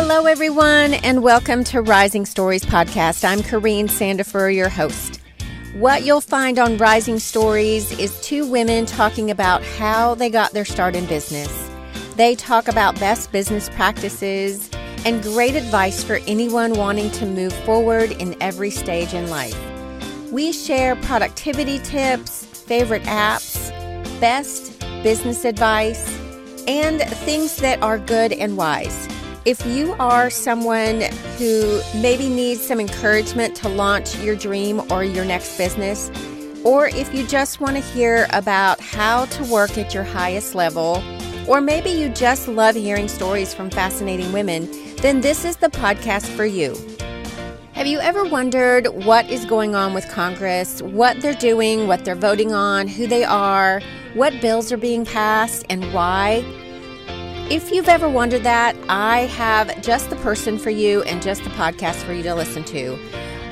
Hello, everyone, and welcome to Rising Stories Podcast. I'm Corrine Sandifer, your host. What you'll find on Rising Stories is two women talking about how they got their start in business. They talk about best business practices and great advice for anyone wanting to move forward in every stage in life. We share productivity tips, favorite apps, best business advice, and things that are good and wise. If you are someone who maybe needs some encouragement to launch your dream or your next business, or if you just want to hear about how to work at your highest level, or maybe you just love hearing stories from fascinating women, then this is the podcast for you. Have you ever wondered what is going on with Congress, what they're doing, what they're voting on, who they are, what bills are being passed, and why? If you've ever wondered that, I have just the person for you and just the podcast for you to listen to.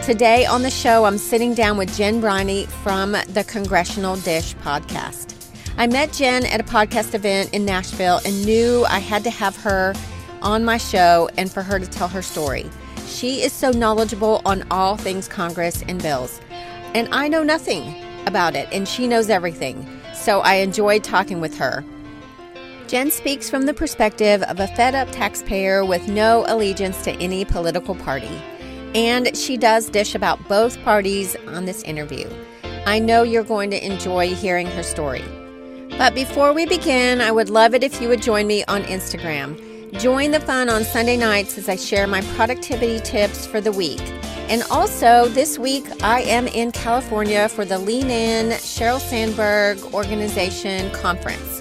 Today on the show, I'm sitting down with Jen Briney from the Congressional Dish Podcast. I met Jen at a podcast event in Nashville and knew I had to have her on my show and for her to tell her story. She is so knowledgeable on all things Congress and bills, and I know nothing about it, and she knows everything. So I enjoyed talking with her. Jen speaks from the perspective of a fed-up taxpayer with no allegiance to any political party. And she does dish about both parties on this interview. I know you're going to enjoy hearing her story. But before we begin, I would love it if you would join me on Instagram. Join the fun on Sunday nights as I share my productivity tips for the week. And also, this week, I am in California for the Lean In Sheryl Sandberg Organization Conference.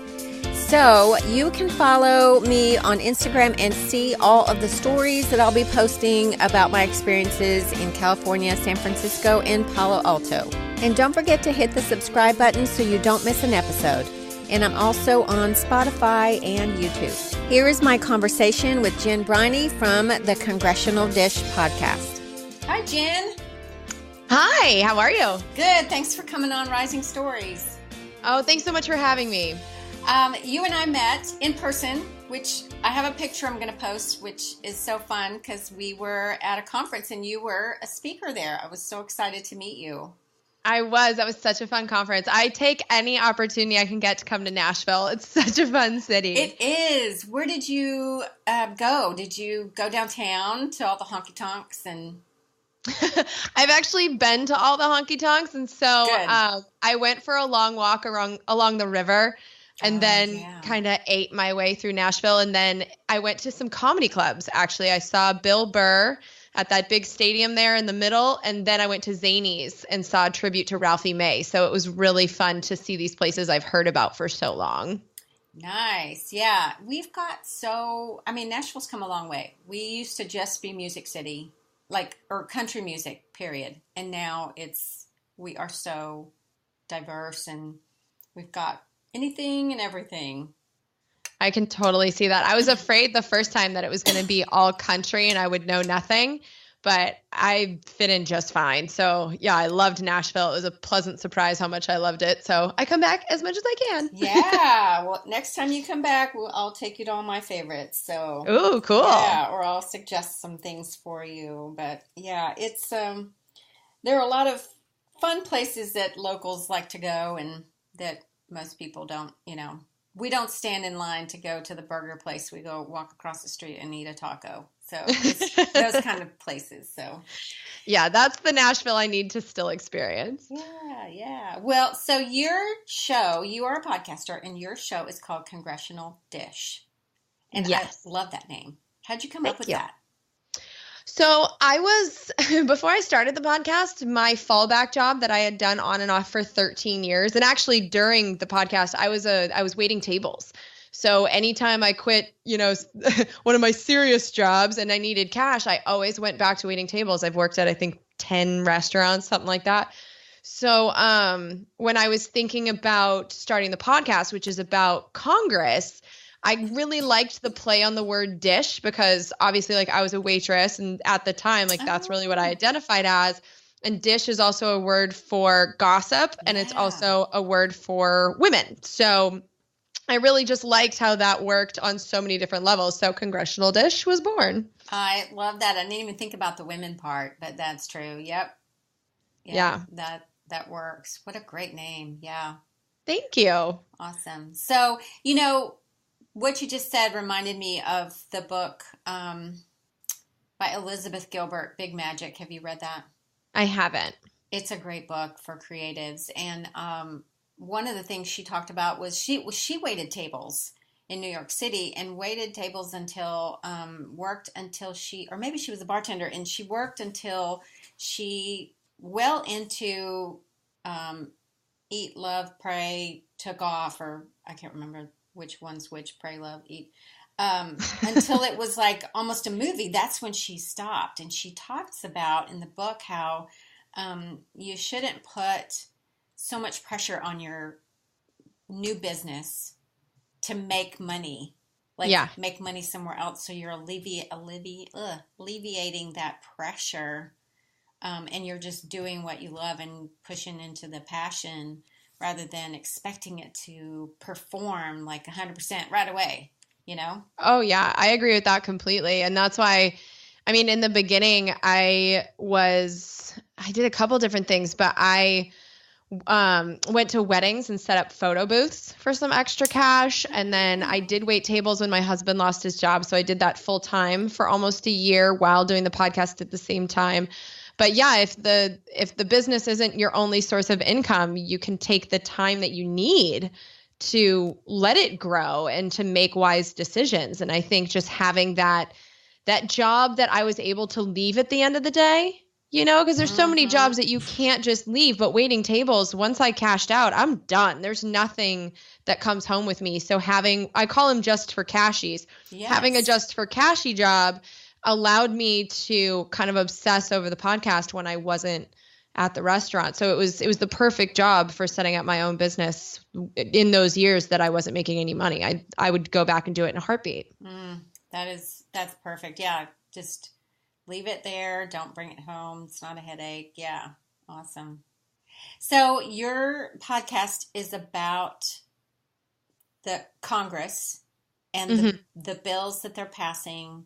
So you can follow me on Instagram and see all of the stories that I'll be posting about my experiences in California, San Francisco, and Palo Alto. And don't forget to hit the subscribe button so you don't miss an episode. And I'm also on Spotify and YouTube. Here is my conversation with Jen Briney from the Congressional Dish Podcast. Hi, Jen. Hi, how are you? Good. Thanks for coming on Rising Stories. Oh, thanks so much for having me. You and I met in person, which I have a picture I'm going to post, which is so fun because we were at a conference and you were a speaker there. I was so excited to meet you. That was such a fun conference. I take any opportunity I can get to come to Nashville. It's such a fun city. It is. Where did you go? Did you go downtown to all the honky tonks and... I've actually been to all the honky tonks, and so I went for a long walk along the river. And then kind of ate my way through Nashville. And then I went to some comedy clubs, actually. I saw Bill Burr at that big stadium there in the middle. And then I went to Zanies and saw a tribute to Ralphie May. So it was really fun to see these places I've heard about for so long. Nice. Yeah. Nashville's come a long way. We used to just be Music City, or country music, period. And now we are so diverse and we've got anything and everything. I can totally see that. I was afraid the first time that it was going to be all country and I would know nothing, but I fit in just fine. So yeah, I loved Nashville. It was a pleasant surprise how much I loved it. So I come back as much as I can. Yeah. Well, next time you come back, I'll take you to all my favorites. So. Ooh, cool. Yeah. Or I'll suggest some things for you. But yeah, it's, there are a lot of fun places that locals like to go and that most people don't, we don't stand in line to go to the burger place. We go walk across the street and eat a taco. So it's those kind of places. So yeah, that's the Nashville I need to still experience. Yeah. Well, so your show, you are a podcaster and your show is called Congressional Dish. And yes. I love that name. How'd you come up with that? So before I started the podcast, my fallback job that I had done on and off for 13 years, and actually during the podcast, I was waiting tables. So anytime I quit, one of my serious jobs and I needed cash, I always went back to waiting tables. I've worked at, I think, 10 restaurants, something like that. So when I was thinking about starting the podcast, which is about Congress, I really liked the play on the word dish because obviously I was a waitress and at the time that's really what I identified as. And dish is also a word for gossip and it's also a word for women. So I really just liked how that worked on so many different levels. So Congressional Dish was born. I love that. I didn't even think about the women part, but that's true. Yep. Yeah. That works. What a great name. Yeah. Thank you. Awesome. So, what you just said reminded me of the book by Elizabeth Gilbert, Big Magic. Have you read that? I haven't. It's a great book for creatives. And one of the things she talked about was she waited tables in New York City and waited tables until worked until or maybe she was a bartender, and she worked until she well into Eat, Love, Pray took off, or I can't remember which one's which, Pray, Love, Eat, until it was like almost a movie. That's when she stopped. And she talks about in the book how you shouldn't put so much pressure on your new business to make money, make money somewhere else. So you're alleviating that pressure, and you're just doing what you love and pushing into the passion rather than expecting it to perform like 100% right away, Oh, yeah, I agree with that completely. And that's why, I mean, in the beginning, I did a couple different things, but I went to weddings and set up photo booths for some extra cash. And then I did wait tables when my husband lost his job. So I did that full time for almost a year while doing the podcast at the same time. But yeah, if the business isn't your only source of income, you can take the time that you need to let it grow and to make wise decisions. And I think just having that job that I was able to leave at the end of the day, because there's so many jobs that you can't just leave. But waiting tables, once I cashed out, I'm done. There's nothing that comes home with me. So I call them just for cashies. Yes. Having a just for cashy job allowed me to kind of obsess over the podcast when I wasn't at the restaurant. So it was the perfect job for setting up my own business in those years that I wasn't making any money. I would go back and do it in a heartbeat. That's perfect. Yeah. Just leave it there. Don't bring it home. It's not a headache. Yeah. Awesome. So your podcast is about the Congress and the bills that they're passing.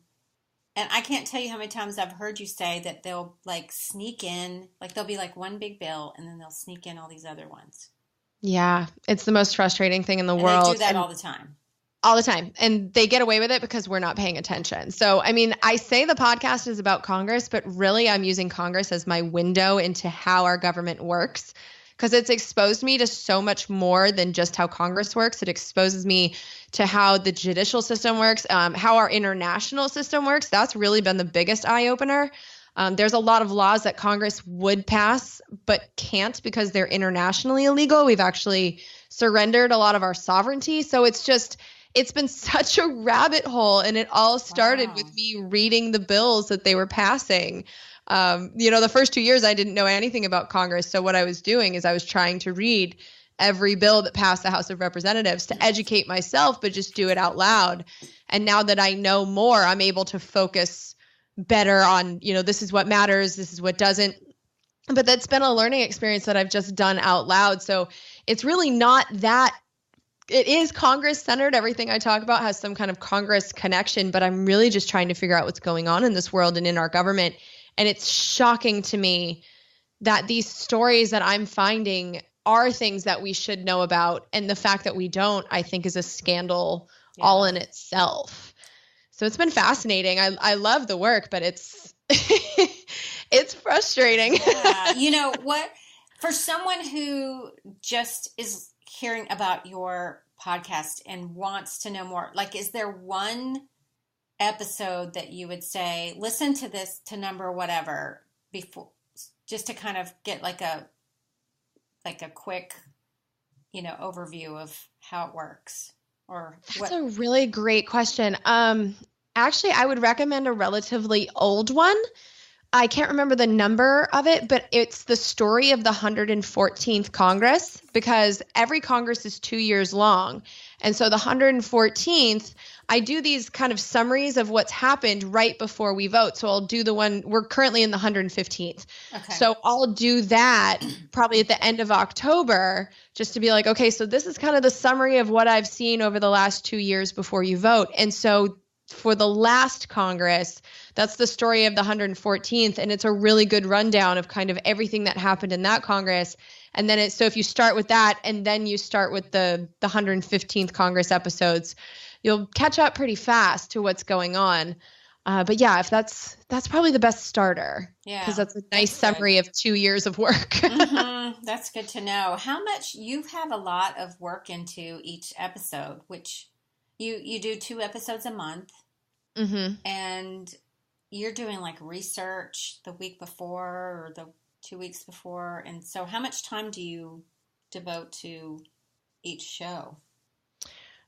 And I can't tell you how many times I've heard you say that they'll like sneak in, like there'll be like one big bill and then they'll sneak in all these other ones. Yeah. It's the most frustrating thing in the world. They do that all the time. All the time. And they get away with it because we're not paying attention. So, I mean, I say the podcast is about Congress, but really I'm using Congress as my window into how our government works, because it's exposed me to so much more than just how Congress works. It exposes me to how the judicial system works, how our international system works. That's really been the biggest eye opener. There's a lot of laws that Congress would pass but can't because they're internationally illegal. We've actually surrendered a lot of our sovereignty. So it's been such a rabbit hole, and it all started with me reading the bills that they were passing. The first 2 years I didn't know anything about Congress. So what I was doing is I was trying to read every bill that passed the House of Representatives to educate myself, but just do it out loud. And now that I know more, I'm able to focus better on, this is what matters, this is what doesn't. But that's been a learning experience that I've just done out loud. So it's really not that. It is Congress centered. Everything I talk about has some kind of Congress connection, but I'm really just trying to figure out what's going on in this world and in our government. And it's shocking to me that these stories that I'm finding are things that we should know about. And the fact that we don't, I think, is a scandal all in itself. So it's been fascinating. I love the work, but it's it's frustrating. Yeah. You know what? For someone who just is hearing about your podcast and wants to know more, like, is there one episode that you would say, listen to this to number whatever before, just to kind of get like a quick, overview of how it works? Or that's a really great question. Actually, I would recommend a relatively old one. I can't remember the number of it, but it's the story of the 114th Congress, because every Congress is 2 years long. And so the 114th, I do these kind of summaries of what's happened right before we vote. So I'll do the one, we're currently in the 115th. Okay. So I'll do that probably at the end of October, just to be like, okay, so this is kind of the summary of what I've seen over the last 2 years before you vote. And so for the last Congress, that's the story of the 114th. And it's a really good rundown of kind of everything that happened in that Congress. And then so if you start with that and then you start with the 115th Congress episodes, you'll catch up pretty fast to what's going on. But yeah, if that's probably the best starter. Yeah. Because that's a nice summary of 2 years of work. Mm-hmm. That's good to know. How much you have a lot of work into each episode, which you do 2 episodes a month. Mm-hmm. And you're doing like research the week before or the 2 weeks before. And so how much time do you devote to each show?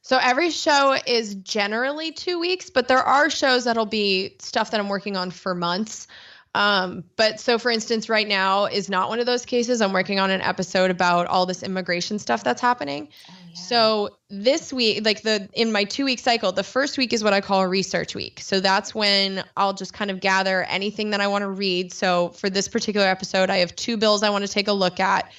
So every show is generally 2 weeks, but there are shows that'll be stuff that I'm working on for months. But so for instance, right now is not one of those cases. I'm working on an episode about all this immigration stuff that's happening. Oh, yeah. So this week, in my 2 week cycle, the first week is what I call a research week. So that's when I'll just kind of gather anything that I want to read. So for this particular episode, I have 2 bills I want to take a look at.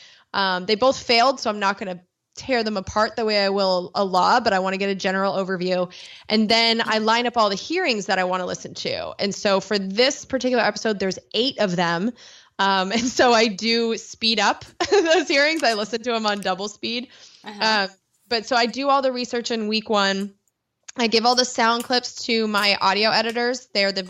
They both failed, so I'm not going to tear them apart the way I will a law, but I want to get a general overview. And then I line up all the hearings that I want to listen to. And so for this particular episode, there's 8 of them. And so I do speed up those hearings. I listen to them on double speed. Uh-huh. But so I do all the research in week 1. I give all the sound clips to my audio editors. They're the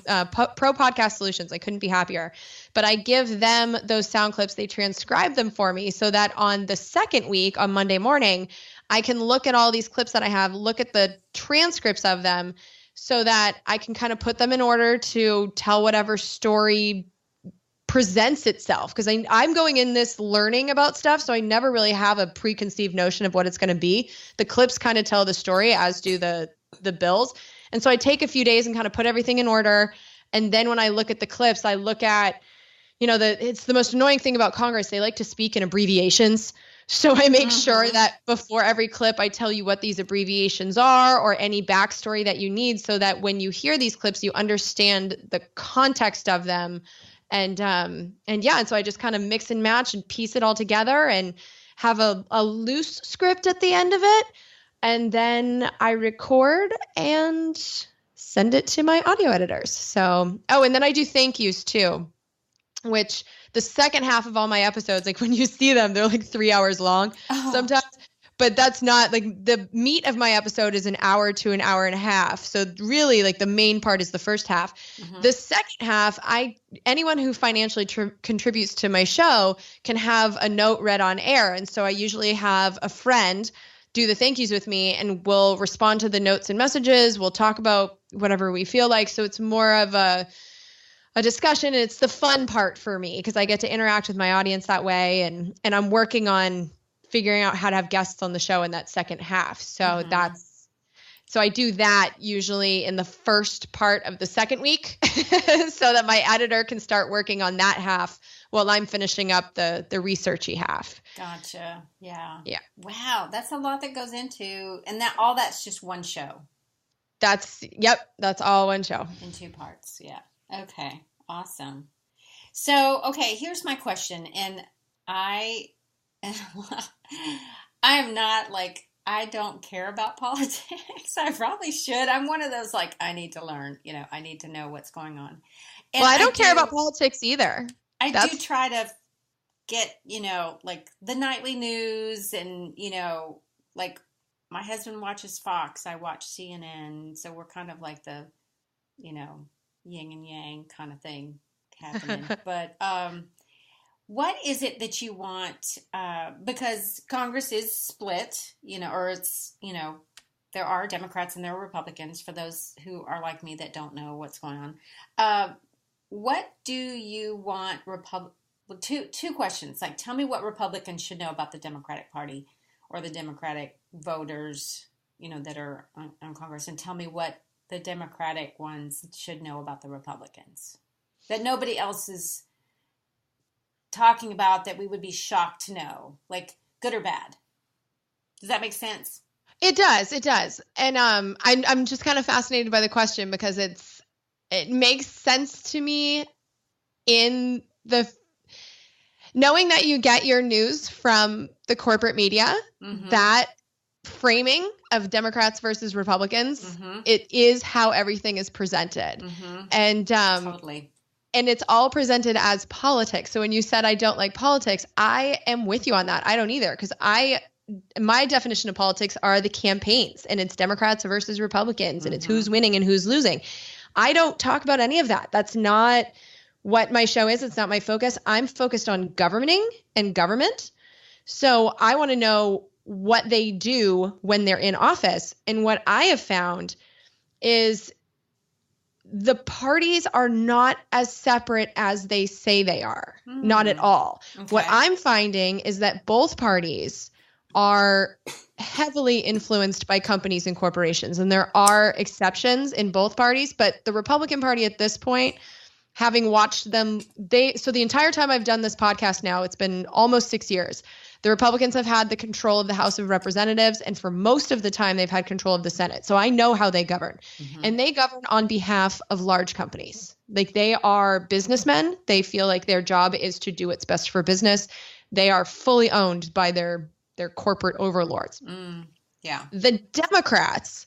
Pro Podcast Solutions. I couldn't be happier. But I give them those sound clips. They transcribe them for me so that on the second week, on Monday morning, I can look at all these clips that I have, look at the transcripts of them so that I can kind of put them in order to tell whatever story presents itself. Because I'm going in this learning about stuff, so I never really have a preconceived notion of what it's going to be. The clips kind of tell the story, as do the bills. And so I take a few days and kind of put everything in order. And then when I look at the clips, I look at, it's the most annoying thing about Congress. They like to speak in abbreviations. So I make sure that before every clip, I tell you what these abbreviations are or any backstory that you need so that when you hear these clips, you understand the context of them. And so I just kind of mix and match and piece it all together and have a loose script at the end of it. And then I record and send it to my audio editors. So, and then I do thank yous too, which the second half of all my episodes, like when you see them, they're like 3 hours long sometimes, but that's not like the meat of my episode is an hour to an hour and a half. So really like the main part is the first half. Mm-hmm. The second half, anyone who financially contributes to my show can have a note read on air. And so I usually have a friend do the thank yous with me and we'll respond to the notes and messages. We'll talk about whatever we feel like. So it's more of a discussion. And it's the fun part for me because I get to interact with my audience that way. And I'm working on figuring out how to have guests on the show in that second half. So so I do that usually in the first part of the second week so that my editor can start working on that half while I'm finishing up the researchy half. Gotcha. Yeah. Yeah. Wow. That's a lot that goes into, and that's just one show. That's all one show. In 2 parts. Yeah. Okay. Awesome. So, okay, here's my question. And I am not like, I don't care about politics. I probably should. I'm one of those like, I need to learn, I need to know what's going on. And I don't care about politics either. I do try to get, like the nightly news and, like my husband watches Fox. I watch CNN. So we're kind of like the, yin and yang kind of thing happening. But what is it that you want? Because Congress is split, or it's, there are Democrats and there are Republicans for those who are like me that don't know what's going on. What do you want two questions. Like, tell me what Republicans should know about the Democratic Party or the Democratic voters, that are on Congress, and tell me what the Democratic ones should know about the Republicans. that nobody else is talking about, that we would be shocked to know, like good or bad. Does that make sense? It does. It does. And I'm just kind of fascinated by the question because it makes sense to me in the knowing that you get your news from the corporate media, that framing of Democrats versus Republicans, it is how everything is presented. And totally. And it's all presented as politics. So when you said I don't like politics, I am with you on that. I don't either, because my definition of politics are the campaigns, and it's Democrats versus Republicans, and it's who's winning and who's losing. I don't talk about any of that. That's not what my show is. It's not my focus. I'm focused on governing and government. So I want to know what they do when they're in office. And what I have found is the parties are not as separate as they say they are. Not at all. Okay. What I'm finding is that both parties are heavily influenced by companies and corporations. And there are exceptions in both parties, but the Republican Party at this point, having watched them, so the entire time I've done this podcast now, it's been almost 6 years. The Republicans have had the control of the House of Representatives, and for most of the time, they've had control of the Senate. So I know how they govern. And they govern on behalf of large companies. Like, they are businessmen. They feel like their job is to do what's best for business. They are fully owned by their corporate overlords. Yeah. The Democrats,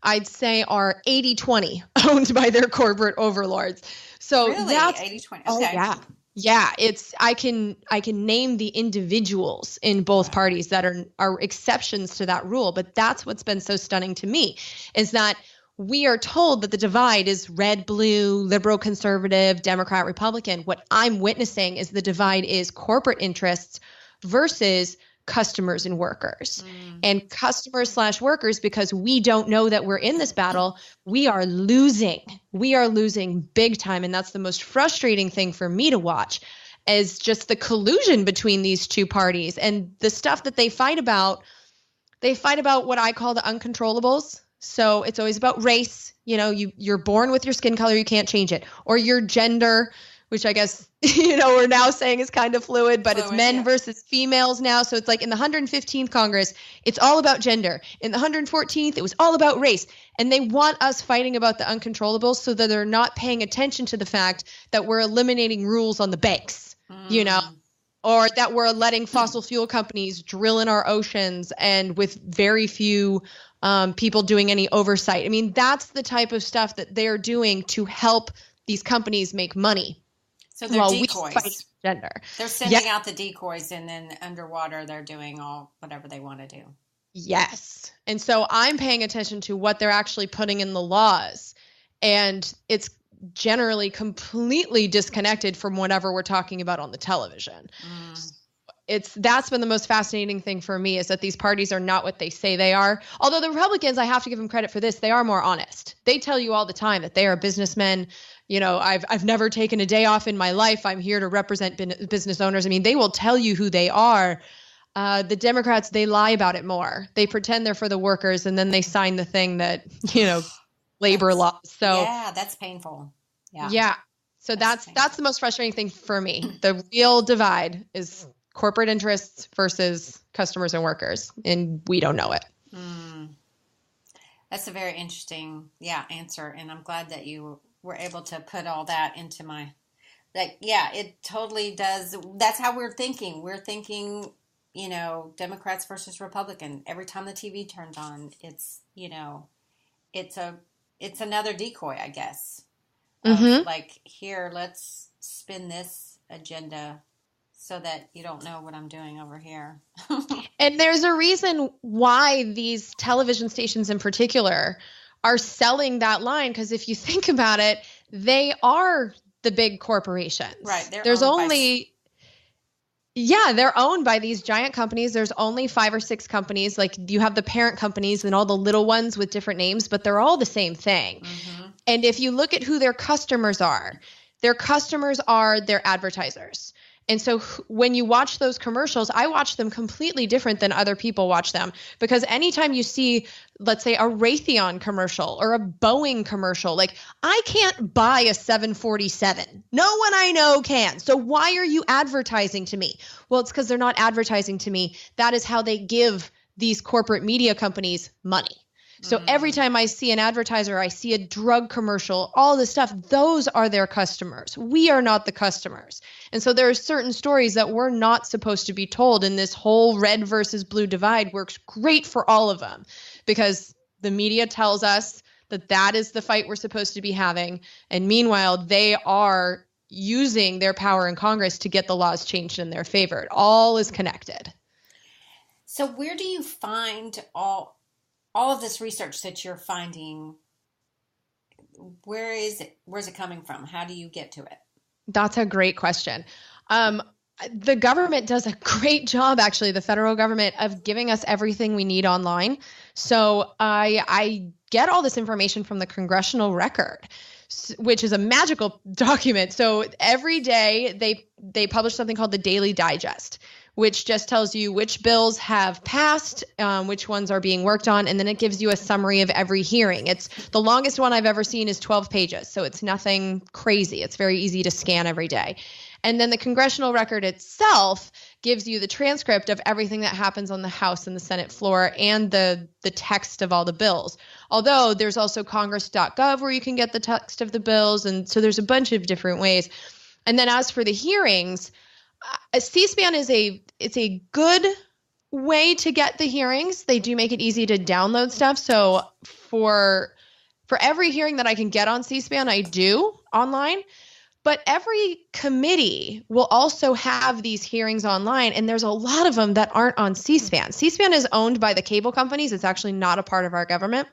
I'd say, are 80-20 owned by their corporate overlords. So really? That's 80-20. Okay. Oh, yeah. Yeah, I can name the individuals in both parties that are exceptions to that rule, but that's what's been so stunning to me, is that we are told that the divide is red, blue, liberal, conservative, Democrat, Republican. What I'm witnessing is the divide is corporate interests versus customers and workers. And customers/workers, because we don't know that we're in this battle, we are losing. We are losing big time. And that's the most frustrating thing for me to watch, is just the collusion between these two parties and the stuff that they fight about. They fight about what I call the uncontrollables. So it's always about race. You know, you're born with your skin color, you can't change it, or your gender, which I guess, we're now saying is kind of fluid, but it's men versus females now. So it's like in the 115th Congress, it's all about gender. In the 114th, it was all about race. And they want us fighting about the uncontrollables so that they're not paying attention to the fact that we're eliminating rules on the banks, or that we're letting fossil fuel companies drill in our oceans and with very few people doing any oversight. I mean, that's the type of stuff that they're doing to help these companies make money. So they're decoys. Gender. They're sending out the decoys, and then underwater they're doing whatever they want to do. Yes. And so I'm paying attention to what they're actually putting in the laws. And it's generally completely disconnected from whatever we're talking about on the television. That's been the most fascinating thing for me, is that these parties are not what they say they are. Although the Republicans, I have to give them credit for this, they are more honest. They tell you all the time that they are businessmen. I've never taken a day off in my life. I'm here to represent business owners. I mean, they will tell you who they are. The Democrats, they lie about it more. They pretend they're for the workers, and then they sign the thing that, labor laws. So yeah, that's painful. Yeah. Yeah. So that's the most frustrating thing for me. The real divide is corporate interests versus customers and workers, and we don't know it. That's a very interesting, answer. And I'm glad that you were able to put all that into it totally does. That's how we're thinking. We're thinking, Democrats versus Republican. Every time the TV turns on, it's another decoy, I guess. Like, here, let's spin this agenda so that you don't know what I'm doing over here. And there's a reason why these television stations in particular are selling that line, because if you think about it, they are the big corporations. Right. They're owned by these giant companies. There's only 5 or 6 companies. Like, you have the parent companies and all the little ones with different names, but they're all the same thing. And if you look at who their customers are their advertisers. And so when you watch those commercials, I watch them completely different than other people watch them, because anytime you see, let's say, a Raytheon commercial or a Boeing commercial, like, I can't buy a 747. No one I know can. So why are you advertising to me? Well, it's because they're not advertising to me. That is how they give these corporate media companies money. So every time I see an advertiser, I see a drug commercial, all this stuff, those are their customers. We are not the customers. And so there are certain stories that we're not supposed to be told, and this whole red versus blue divide works great for all of them, because the media tells us that that is the fight we're supposed to be having. And meanwhile, they are using their power in Congress to get the laws changed in their favor. It all is connected. So where do you find all of this research that you're finding? Where is it? Where's it coming from? How do you get to it? That's a great question. The government does a great job, actually, the federal government, of giving us everything we need online. So I get all this information from the Congressional Record, which is a magical document. So every day they publish something called the Daily Digest, which just tells you which bills have passed, which ones are being worked on, and then it gives you a summary of every hearing. It's the longest one I've ever seen is 12 pages, so it's nothing crazy. It's very easy to scan every day. And then the Congressional Record itself gives you the transcript of everything that happens on the House and the Senate floor, and the text of all the bills. Although there's also congress.gov where you can get the text of the bills, and so there's a bunch of different ways. And then as for the hearings, C-SPAN is a good way to get the hearings. They do make it easy to download stuff. So for every hearing that I can get on C-SPAN, I do online. But every committee will also have these hearings online, and there's a lot of them that aren't on C-SPAN. C-SPAN is owned by the cable companies. It's actually not a part of our government.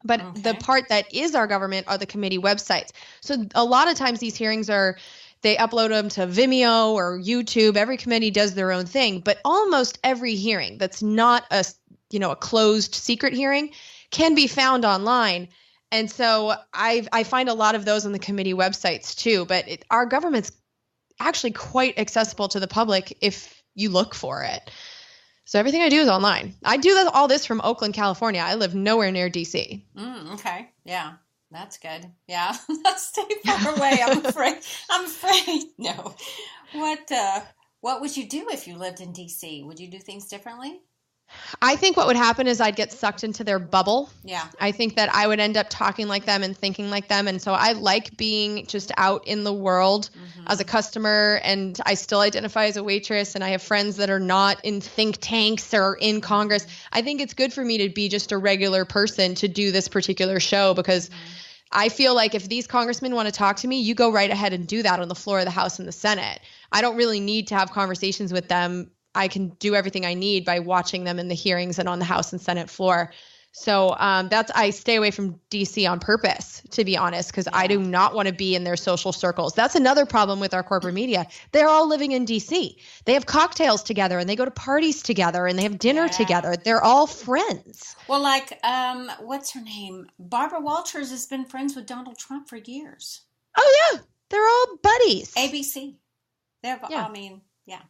But the part that is our government are the committee websites. So a lot of times these hearings they upload them to Vimeo or YouTube. Every committee does their own thing, but almost every hearing that's not a closed secret hearing can be found online. And so I find a lot of those on the committee websites too, but our government's actually quite accessible to the public if you look for it. So everything I do is online. I do all this from Oakland, California. I live nowhere near DC. Okay. Yeah. That's good. Yeah. Stay far away. I'm afraid. No. What would you do if you lived in DC? Would you do things differently? I think what would happen is I'd get sucked into their bubble. Yeah. I think that I would end up talking like them and thinking like them. And so I like being just out in the world as a customer, and I still identify as a waitress, and I have friends that are not in think tanks or in Congress. I think it's good for me to be just a regular person to do this particular show, because I feel like if these congressmen want to talk to me, you go right ahead and do that on the floor of the House and the Senate. I don't really need to have conversations with them. I can do everything I need by watching them in the hearings and on the House and Senate floor. So I stay away from DC on purpose, to be honest, because I do not want to be in their social circles. That's another problem with our corporate media. They're all living in DC. They have cocktails together, and they go to parties together, and they have dinner together. They're all friends. Well, like, what's her name? Barbara Walters has been friends with Donald Trump for years. Oh, yeah. They're all buddies. ABC. I mean, yeah.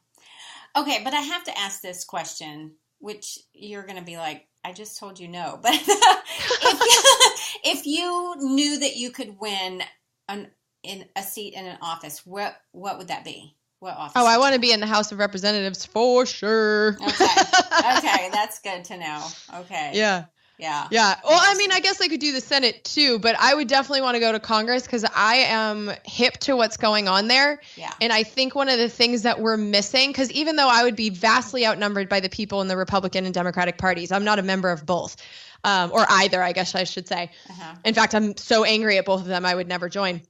Okay, but I have to ask this question, which you're going to be like, I just told you no. But if you knew that you could win in a seat in an office, what would that be? What office? Oh, I want to be in the House of Representatives for sure. Okay, that's good to know. Okay. Yeah. Yeah. Yeah. Well, I mean, I guess I could do the Senate too, but I would definitely want to go to Congress because I am hip to what's going on there. Yeah. And I think one of the things that we're missing, because even though I would be vastly outnumbered by the people in the Republican and Democratic parties, I'm not a member of both, or either, I guess I should say. In fact, I'm so angry at both of them, I would never join.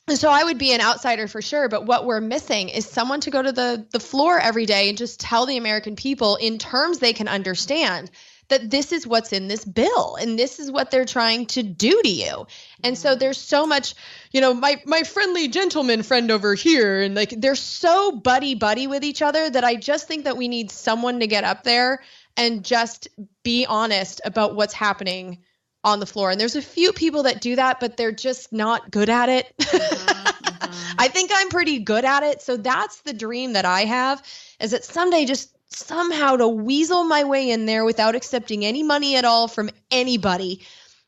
And so I would be an outsider for sure. But what we're missing is someone to go to the floor every day and just tell the American people in terms they can understand that this is what's in this bill and this is what they're trying to do to you. And so there's so much, my friendly gentleman friend over here, and like they're so buddy with each other that I just think that we need someone to get up there and just be honest about what's happening on the floor. And there's a few people that do that, but they're just not good at it. I think I'm pretty good at it. So that's the dream that I have, is that someday just somehow to weasel my way in there without accepting any money at all from anybody.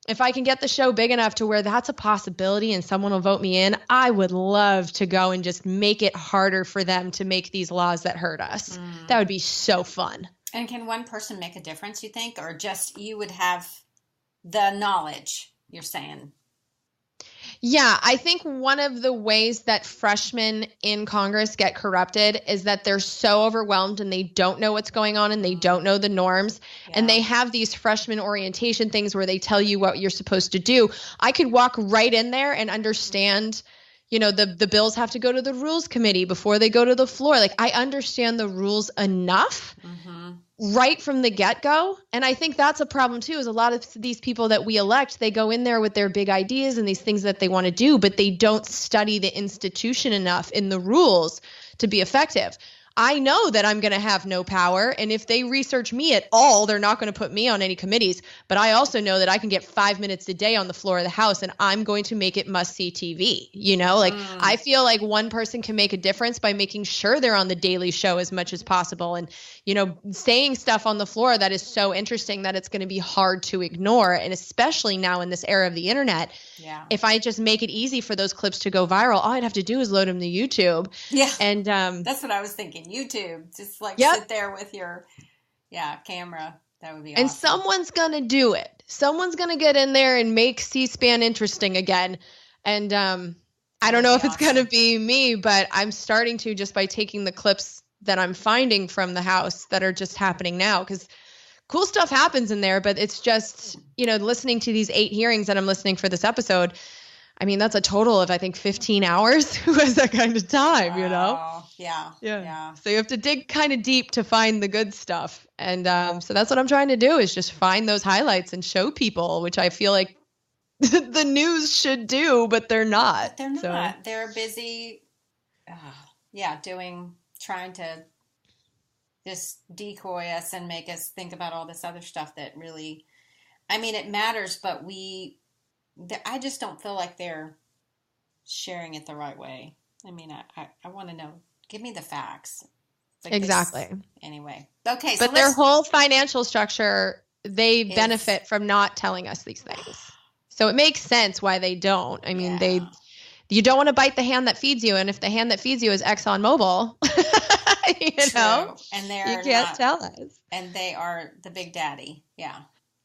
If I can get the show big enough to where that's a possibility and someone will vote me in, I would love to go and just make it harder for them to make these laws that hurt us. That would be so fun. And can one person make a difference, you think? Or just you would have the knowledge, you're saying? Yeah, I think one of the ways that freshmen in Congress get corrupted is that they're so overwhelmed and they don't know what's going on and they don't know the norms. Yeah. And they have these freshman orientation things where they tell you what you're supposed to do. I could walk right in there and understand, you know, the bills have to go to the rules committee before they go to the floor. Like, I understand the rules enough right from the get-go. And I think that's a problem too, is a lot of these people that we elect, they go in there with their big ideas and these things that they want to do, but they don't study the institution enough in the rules to be effective. I know that I'm going to have no power, and if they research me at all, they're not going to put me on any committees, but I also know that I can get 5 minutes a day on the floor of the House, and I'm going to make it must-see TV, you know? Like, I feel like one person can make a difference by making sure they're on the Daily Show as much as possible and, you know, saying stuff on the floor that is so interesting that it's going to be hard to ignore, and especially now in this era of the internet. Yeah. If I just make it easy for those clips to go viral, all I'd have to do is load them to YouTube. Yeah. And that's what I was thinking. YouTube, just like sit there with your camera. That would be awesome. And someone's gonna do it. Someone's gonna get in there and make C-SPAN interesting again. And I don't know if it's gonna be me, but I'm starting to, just by taking the clips that I'm finding from the House that are just happening now, because cool stuff happens in there, but it's just, you know, listening to these 8 hearings that I'm listening for this episode. I mean, that's a total of, I think, 15 hours. Who has that kind of time, you know? Yeah. So you have to dig kind of deep to find the good stuff. And so that's what I'm trying to do, is just find those highlights and show people, which I feel like the news should do, but they're not. But they're not. So. They're busy, trying to just decoy us and make us think about all this other stuff that really, I mean, it matters, but I just don't feel like they're sharing it the right way. I mean, I want to know. Give me the facts. Like exactly. Anyway. Okay. But their whole financial structure, they benefit from not telling us these things. So it makes sense why they don't. I mean, you don't want to bite the hand that feeds you. And if the hand that feeds you is ExxonMobil, you know, and you can't tell us. And they are the big daddy. Yeah.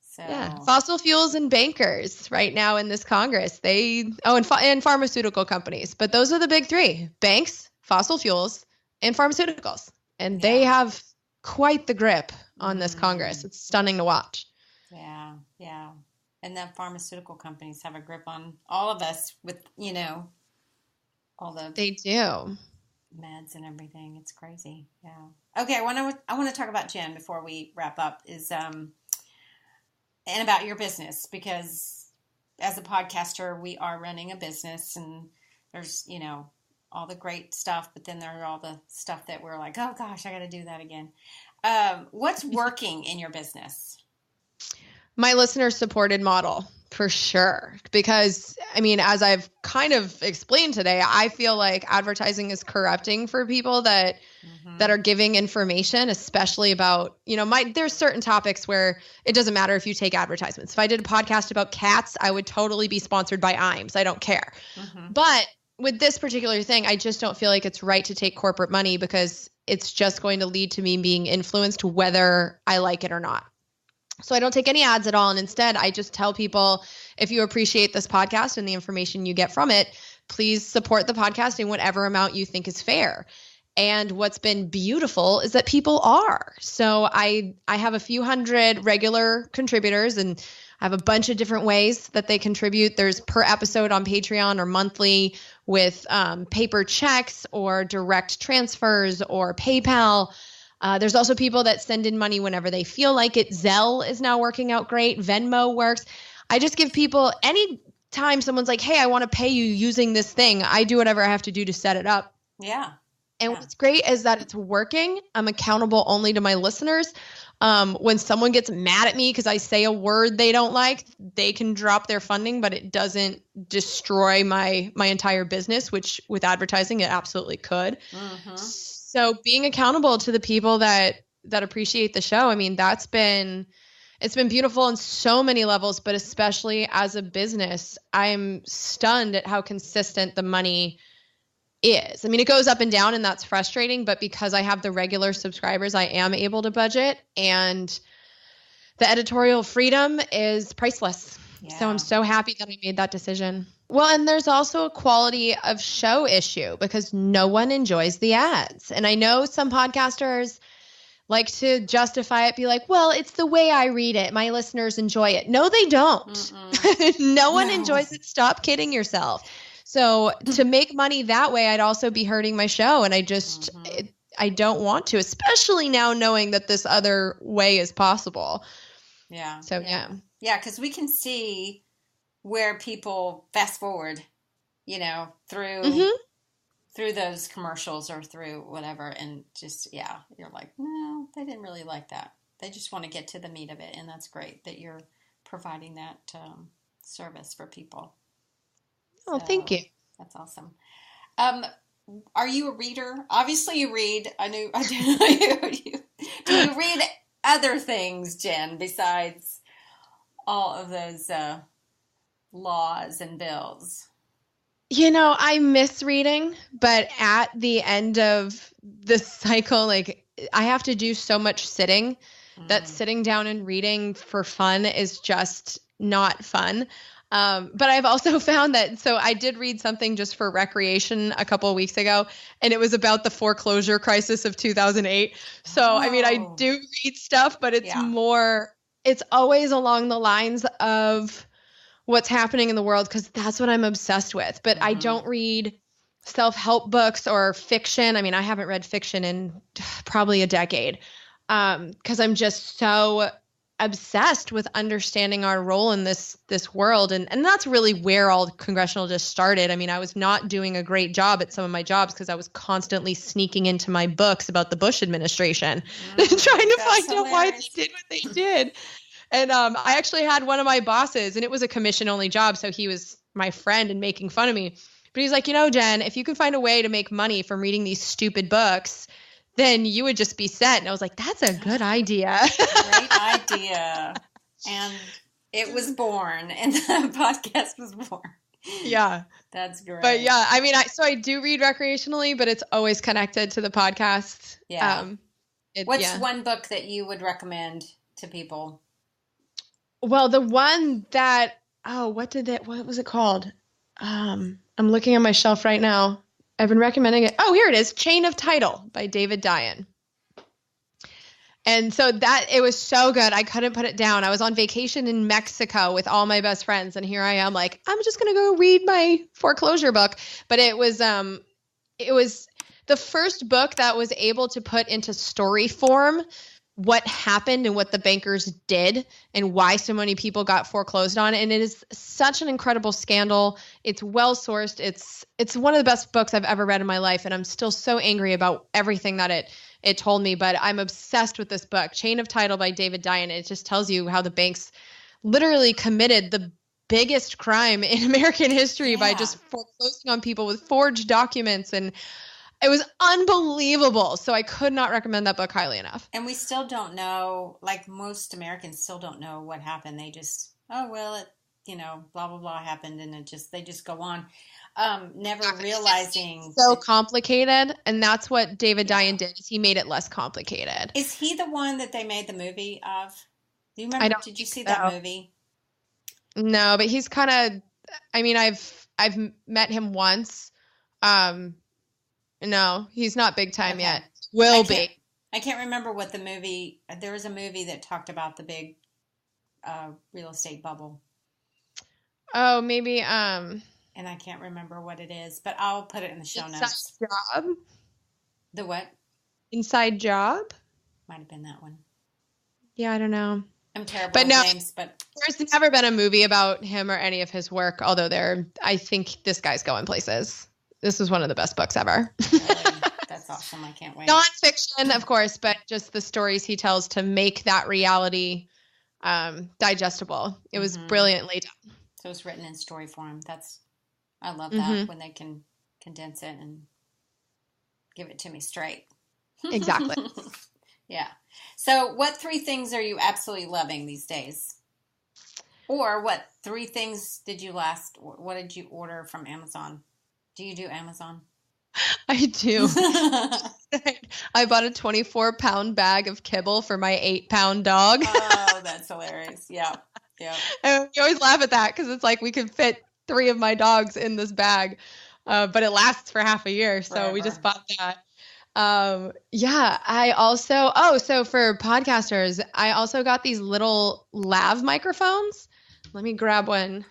So. Yeah, fossil fuels and bankers right now in this Congress. And pharmaceutical companies. But those are the big 3: banks, fossil fuels, and pharmaceuticals. And they have quite the grip on this Congress. It's stunning to watch. Yeah. And the pharmaceutical companies have a grip on all of us with, you know, all the... They do. Meds and everything. It's crazy. Yeah. Okay, I want to talk about Jen before we wrap up, and about your business, because as a podcaster, we are running a business, and there's, you know, all the great stuff, but then there are all the stuff that we're like, oh gosh, I got to do that again. What's working in your business? My listener supported model, for sure. Because, I mean, as I've kind of explained today, I feel like advertising is corrupting for people that are giving information, especially about, you know, there's certain topics where it doesn't matter if you take advertisements. If I did a podcast about cats, I would totally be sponsored by IAMS. I don't care. But with this particular thing, I just don't feel like it's right to take corporate money, because it's just going to lead to me being influenced whether I like it or not. So I don't take any ads at all. And instead, I just tell people, if you appreciate this podcast and the information you get from it, please support the podcast in whatever amount you think is fair. And what's been beautiful is that people are. So I have a few hundred regular contributors, and I have a bunch of different ways that they contribute. There's per episode on Patreon, or monthly with paper checks or direct transfers or PayPal. There's also people that send in money whenever they feel like it. Zelle is now working out great. Venmo works. I just give people, any time someone's like, hey, I want to pay you using this thing, I do whatever I have to do to set it up. Yeah. And what's great is that it's working. I'm accountable only to my listeners. When someone gets mad at me because I say a word they don't like, they can drop their funding, but it doesn't destroy my entire business, which with advertising, it absolutely could. Mm-hmm. So being accountable to the people that appreciate the show, I mean, it's been beautiful on so many levels, but especially as a business, I'm stunned at how consistent the money is. I mean, it goes up and down and that's frustrating, but because I have the regular subscribers, I am able to budget, and the editorial freedom is priceless. Yeah. So I'm so happy that I made that decision. Well, and there's also a quality of show issue because no one enjoys the ads. And I know some podcasters like to justify it, be like, well, it's the way I read it. My listeners enjoy it. No, they don't. No one enjoys it. Stop kidding yourself. So to make money that way, I'd also be hurting my show. And I just, I don't want to, especially now knowing that this other way is possible. Yeah. So, yeah. Yeah, because we can see where people fast forward, through those commercials or through whatever. And just, you're like, no, they didn't really like that. They just want to get to the meat of it. And that's great that you're providing that service for people. Oh, thank you. That's awesome. Are you a reader? Obviously you read. I do. Do you read other things, Jen, besides all of those laws and bills? I miss reading, but at the end of the cycle, like I have to do so much sitting that sitting down and reading for fun is just not fun. But I've also found that, so I did read something just for recreation a couple of weeks ago, and it was about the foreclosure crisis of 2008. So, I mean, I do read stuff, but it's always along the lines of what's happening in the world, because that's what I'm obsessed with. But I don't read self-help books or fiction. I mean, I haven't read fiction in probably a decade, because I'm just so obsessed with understanding our role in this world. And that's really where all Congressional Dish started. I mean, I was not doing a great job at some of my jobs because I was constantly sneaking into my books about the Bush administration, trying to find out why they did what they did. And I actually had one of my bosses, and it was a commission-only job, so he was my friend and making fun of me. But he's like, Jen, if you can find a way to make money from reading these stupid books, then you would just be set. And I was like, that's a good idea. Great idea. And it was born, and the podcast was born. Yeah. That's great. But yeah, I mean, I do read recreationally, but it's always connected to the podcast. Yeah. What's one book that you would recommend to people? Well, the one that, what was it called? I'm looking on my shelf right now. I've been recommending it. Oh, here it is. Chain of Title by David Dian. And so it was so good. I couldn't put it down. I was on vacation in Mexico with all my best friends. And here I am like, I'm just going to go read my foreclosure book. But it was the first book that was able to put into story form what happened and what the bankers did and why so many people got foreclosed on. And it is such an incredible scandal. It's well sourced. It's one of the best books I've ever read in my life. And I'm still so angry about everything that it told me, but I'm obsessed with this book, Chain of Title by David Dian. It just tells you how the banks literally committed the biggest crime in American history by just foreclosing on people with forged documents. And it was unbelievable. So I could not recommend that book highly enough. And we still don't know, like most Americans still don't know what happened. They just, blah, blah, blah happened. And they just go on, never realizing. So complicated. And that's what David Dian did, is he made it less complicated. Is he the one that they made the movie of? Do you remember? Did you see that movie? No, but he's kind of, I mean, I've met him once. No, he's not big time yet. Will be. I can't remember what the movie. There was a movie that talked about the big real estate bubble. Oh, maybe. And I can't remember what it is, but I'll put it in the show notes. Job. The what? Inside Job. Might have been that one. Yeah, I don't know. I'm terrible with names, but there's never been a movie about him or any of his work. Although I think this guy's going places. This was one of the best books ever. Really? That's awesome. I can't wait. Nonfiction, of course, but just the stories he tells to make that reality digestible. It was brilliantly done. So it's written in story form. I love that when they can condense it and give it to me straight. Exactly. Yeah. So what 3 things are you absolutely loving these days? Or what 3 things what did you order from Amazon? Do you do Amazon? I do. I bought a 24-pound bag of kibble for my 8-pound dog. Oh, that's hilarious. Yeah. Yeah. And you always laugh at that because it's like we could fit 3 of my dogs in this bag, but it lasts for half a year. So Forever. We just bought that. I also, so for podcasters, I also got these little lav microphones. Let me grab one.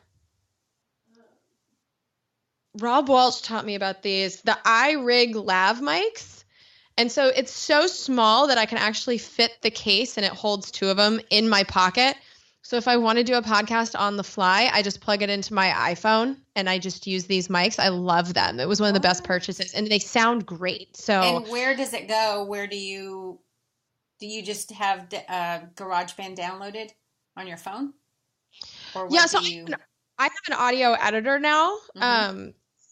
Rob Walsh taught me about these, the iRig lav mics. And so it's so small that I can actually fit the case and it holds 2 of them in my pocket. So if I want to do a podcast on the fly, I just plug it into my iPhone and I just use these mics. I love them. It was one of the best purchases and they sound great. So, and where does it go? Where do you just have GarageBand downloaded on your phone? Or what I have an audio editor now.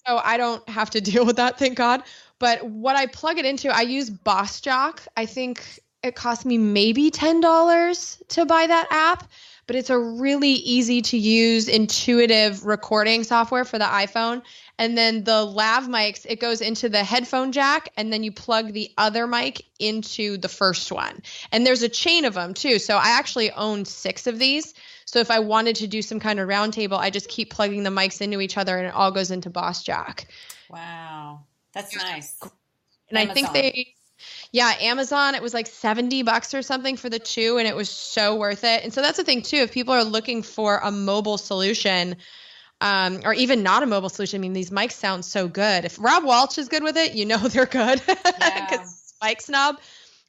So I don't have to deal with that, thank God. But what I plug it into, I use Boss Jock. I think it cost me maybe $10 to buy that app, but it's a really easy to use, intuitive recording software for the iPhone. And then the lav mics, it goes into the headphone jack, and then you plug the other mic into the first one. And there's a chain of them too. So I actually own 6 of these. So if I wanted to do some kind of round table, I just keep plugging the mics into each other and it all goes into Boss Jock. Wow. That's nice. And Amazon. I think Amazon, it was like $70 or something for the 2 and it was so worth it. And so that's the thing too, if people are looking for a mobile solution, or even not a mobile solution, I mean, these mics sound so good. If Rob Walsh is good with it, they're good because mic snob.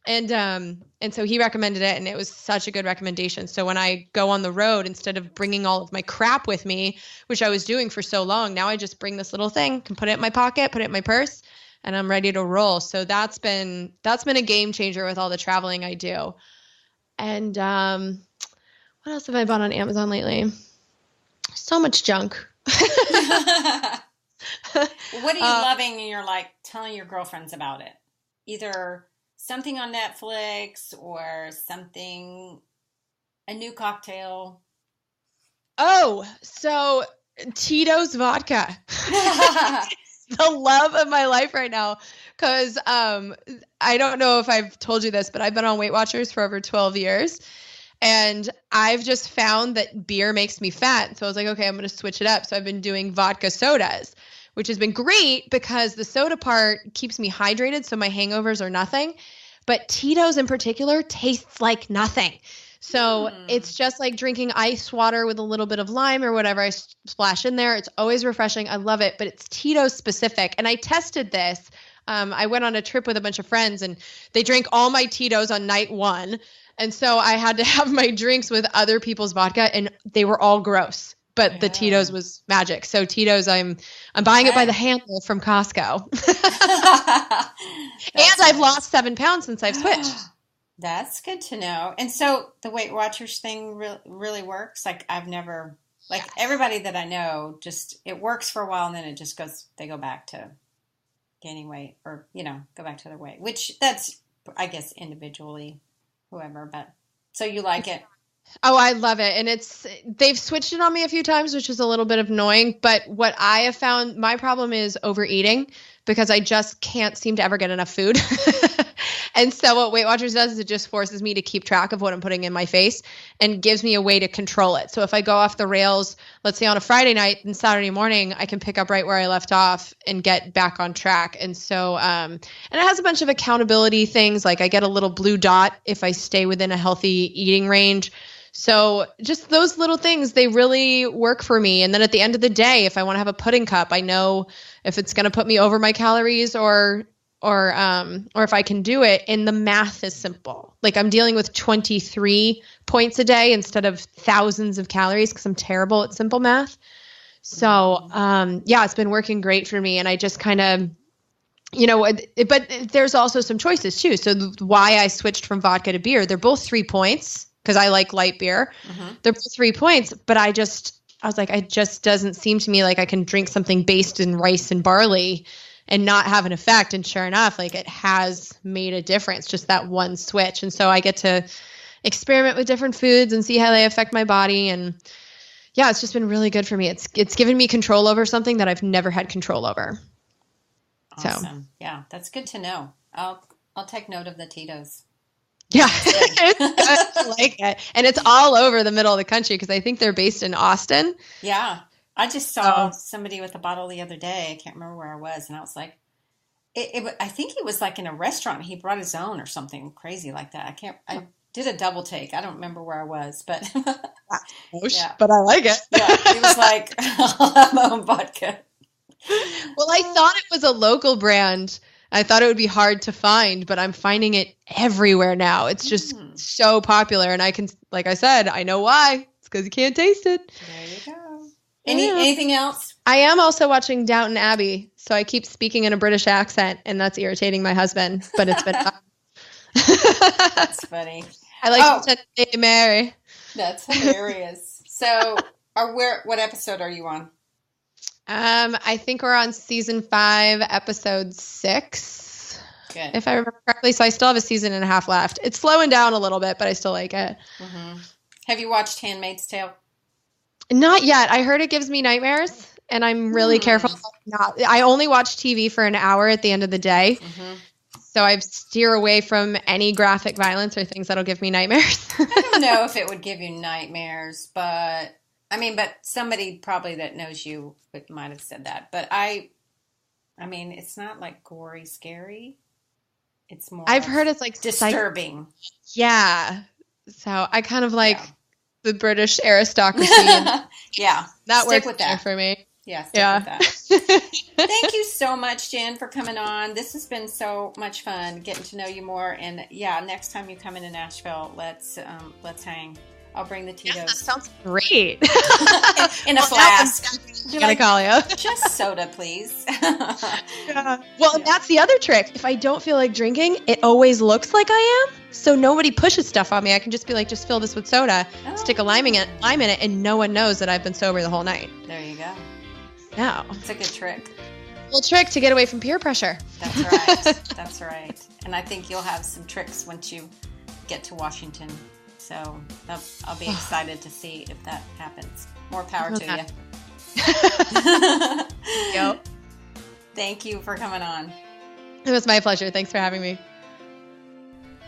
And so he recommended it and it was such a good recommendation. So when I go on the road, instead of bringing all of my crap with me, which I was doing for so long, now I just bring this little thing, can put it in my pocket, put it in my purse, and I'm ready to roll. So that's been a game changer with all the traveling I do. And what else have I bought on Amazon lately? So much junk. What are you loving and you're like telling your girlfriends about it? Either something on Netflix or something, a new cocktail. Oh, so Tito's vodka. The love of my life right now. Because I don't know if I've told you this, but I've been on Weight Watchers for over 12 years. And I've just found that beer makes me fat. So I was like, okay, I'm going to switch it up. So I've been doing vodka sodas, which has been great because the soda part keeps me hydrated. So my hangovers are nothing. But Tito's in particular tastes like nothing. So it's just like drinking ice water with a little bit of lime or whatever I splash in there. It's always refreshing. I love it, but it's Tito's specific. And I tested this. I went on a trip with a bunch of friends and they drank all my Tito's on night 1. And so I had to have my drinks with other people's vodka and they were all gross. But the Tito's was magic. So Tito's, I'm buying it by the handle from Costco. And I've lost 7 pounds since I've switched. That's good to know. And so the Weight Watchers thing really works. Like everybody that I know, just it works for a while and then it just they go back to gaining weight or, go back to their weight, which that's, I guess, individually, whoever. But so you like it? Oh, I love it. And they've switched it on me a few times, which is a little bit annoying. But what I have found, my problem is overeating because I just can't seem to ever get enough food. And so what Weight Watchers does is it just forces me to keep track of what I'm putting in my face and gives me a way to control it. So if I go off the rails, let's say on a Friday night and Saturday morning, I can pick up right where I left off and get back on track. And so, and it has a bunch of accountability things. Like I get a little blue dot if I stay within a healthy eating range. So just those little things, they really work for me. And then at the end of the day, if I want to have a pudding cup, I know if it's going to put me over my calories or if I can do it. And the math is simple. Like I'm dealing with 23 points a day instead of thousands of calories because I'm terrible at simple math. So, it's been working great for me. And I just kind of but there's also some choices too. So why I switched from vodka to beer, they're both 3 points because I like light beer. Mm-hmm. They're both 3 points, but I was like, it just doesn't seem to me like I can drink something based in rice and barley and not have an effect. And sure enough, like it has made a difference, just that one switch. And so I get to experiment with different foods and see how they affect my body. And yeah, it's just been really good for me. It's given me control over something that I've never had control over. Awesome. So, yeah, that's good to know. I'll take note of the Tito's. Yeah, I like it. And it's all over the middle of the country because I think they're based in Austin. Yeah. I just saw somebody with a bottle the other day. I can't remember where I was. And I was like, I think he was like in a restaurant. He brought his own or something crazy like that. I did a double take. I don't remember where I was, but. Yeah. But I like it. Yeah. He was like, I'll have my own vodka. Well, I thought it was a local brand. I thought it would be hard to find, but I'm finding it everywhere now. It's just so popular. And I can, like I said, I know why. It's because you can't taste it. There you go. Anything else? I am also watching Downton Abbey, so I keep speaking in a British accent, and that's irritating my husband, but it's been That's funny. I like to pretend to be Mary. That's hilarious. So, what episode are you on? I think we're on season 5, episode 6. Good. If I remember correctly. So I still have a season and a half left. It's slowing down a little bit, but I still like it. Mm-hmm. Have you watched Handmaid's Tale? Not yet. I heard it gives me nightmares, and I'm really careful not. I only watch TV for an hour at the end of the day. Mm-hmm. So I steer away from any graphic violence or things that'll give me nightmares. I don't know if it would give you nightmares, but somebody probably that knows you might have said that. But I mean, it's not like gory, scary. It's more. I've heard it's like disturbing. Yeah. So I kind of like the British aristocracy. Yeah. That Stick works with that for me. Yeah. Stick with that. Thank you so much, Jen, for coming on. This has been so much fun getting to know you more. And yeah, next time you come into Nashville, let's hang. I'll bring the Tito's. Yeah, that sounds great. In a flask. I'm gonna call you. Just soda, please. Yeah. Well, and that's the other trick. If I don't feel like drinking, it always looks like I am. So nobody pushes stuff on me. I can just be like, just fill this with soda, stick a lime in it, and no one knows that I've been sober the whole night. There you go. No. It's a good trick. Little trick to get away from peer pressure. That's right. That's right. And I think you'll have some tricks once you get to Washington. So I'll be excited to see if that happens. More power to you. Yep. Thank you for coming on. It was my pleasure. Thanks for having me.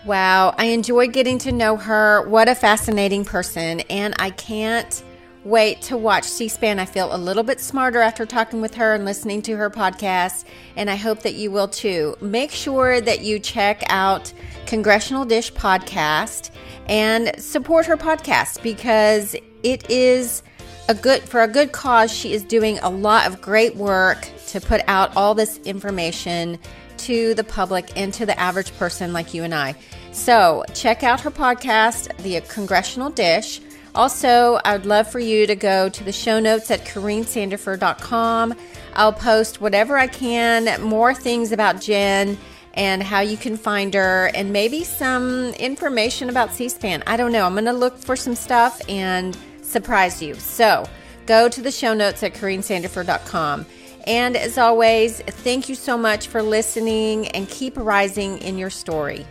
Wow, I enjoyed getting to know her. What a fascinating person. And I can't wait to watch C-SPAN. I feel a little bit smarter after talking with her and listening to her podcast. And I hope that you will too. Make sure that you check out Congressional Dish Podcast and support her podcast because it is for a good cause. She is doing a lot of great work to put out all this information to the public and to the average person like you and I. So check out her podcast, The Congressional Dish. Also, I would love for you to go to the show notes at CorrineSandifer.com. I'll post whatever I can, more things about Jen and how you can find her, and maybe some information about C-SPAN. I don't know. I'm going to look for some stuff and surprise you. So go to the show notes at CorrineSandifer.com. And as always, thank you so much for listening and keep rising in your story.